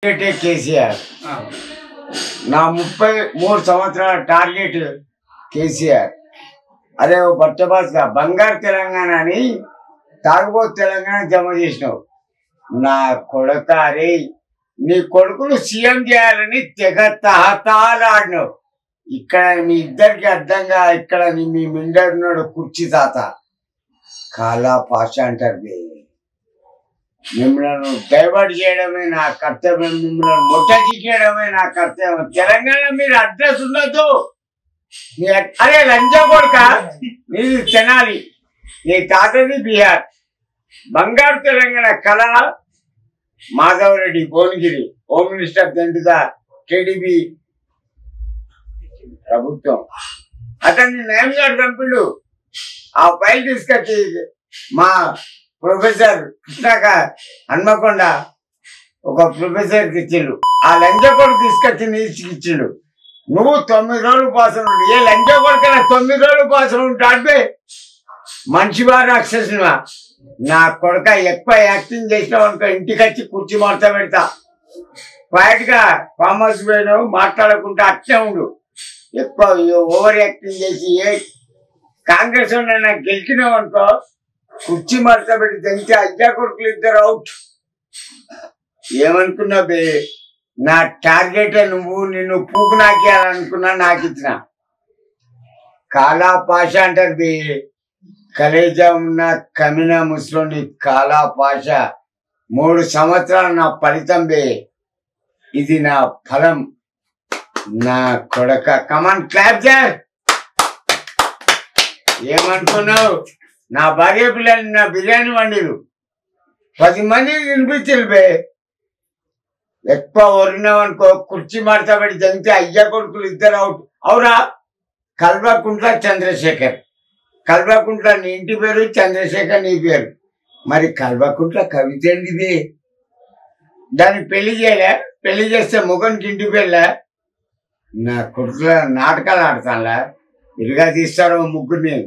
కేసీఆర్ నా 33 సంవత్సరాల టార్గెట్ కేసీఆర్. అదే బట్టబాస్గా బంగారు తెలంగాణ అని తాగుబోతు తెలంగాణ జమ చేసినావు. నా కొడుక అరే నీ కొడుకును సీఎం చేయాలని తెగ తహతాలాడినావు. ఇక్కడ మీ ఇద్దరికి అర్థంగా ఇక్కడ మీ మిండడున్నాడు కుర్చీ తాత కాలా పాష అంటారు. మిమ్మల్ని డైవర్ట్ చేయడమే నా కర్తవ్యం, మిమ్మల్ని ముట్టచిక్కడమే నా కర్తవ్యం. తెలంగాణ మీరు అడ్రస్ ఉండదు. అరే లంజా కొడుక నీది తెనాలి, నీ తాతది బీహార్. బంగారు తెలంగాణ కళ మాధవ్ రెడ్డి భువనగిరి హోమ్ మినిస్టర్ దండుగా టీడీపీ ప్రభుత్వం అతన్ని నేమ్గాడు చంపిడు. ఆ ఫైల్ తీసుకొచ్చి మా ప్రొఫెసర్ కృష్ణాక హన్మకొండ ఒక ప్రొఫెసర్కి ఇచ్చిండు. ఆ లంజకోడు తీసుకొచ్చి నీకు ఇచ్చిండు. నువ్వు 9 రోజులు కోసం ఉండు. ఏ లంజకోడికైనా 9 రోజులు కోసం ఉంటాడే మనిషివా రాక్షసునివా? నా కొడుక ఎక్కువ యాక్టింగ్ చేసినావు అనుకో ఇంటికి వచ్చి కుర్చీ మార్త పెడతా. క్వైట్ గా ఫామ్ హౌస్ పోయినావు మాట్లాడకుండా అట్లే ఉండు. ఎక్కువ ఓవర్ యాక్టింగ్ చేసి కాంగ్రెస్ నాకు గెలిచినావు అనుకో కుర్చీ మార్త పెట్టి తెంచి అజ్జా కొడుకులు ఇద్దరు అవుట్. ఏమనుకున్నా బే నా టార్గెట్ నువ్వు నిన్ను పూకు నాకేయాలనుకున్నా నాకు ఇచ్చిన కాలా పాష అంటారు బే. కలేజా ఉన్న కమిన ముసలోని కాలా పాష 3 సంవత్సరాలు నా ఫలితం బే. ఇది నా ఫలం. నా కొడక కమాన్ క్లాప్ చేయ. ఏమనుకున్నావు? నా భార్య పిల్లలు నా బిర్యానీ వండిరు 10 మంది తినిపించారు బే. ఎక్కువ ఒరినావు అనుకో కుర్చీ మార్త పెట్టి జంగితే అయ్యా కొడుకులు ఇద్దరు అవుట్. అవురా కల్వకుంట్ల చంద్రశేఖర్. కల్వకుంట్ల నీ ఇంటి పేరు, చంద్రశేఖర్ నీ పేరు. మరి కల్వకుంట్ల కవిత ఏంటిది? దాన్ని పెళ్లి చేయలే? పెళ్లి చేస్తే ముఖానికి ఇంటి పెళ్ళా? నా కొడుకుల నాటకాలు ఆడతానులా ఇరుగా తీస్తారు ముగ్గురిని.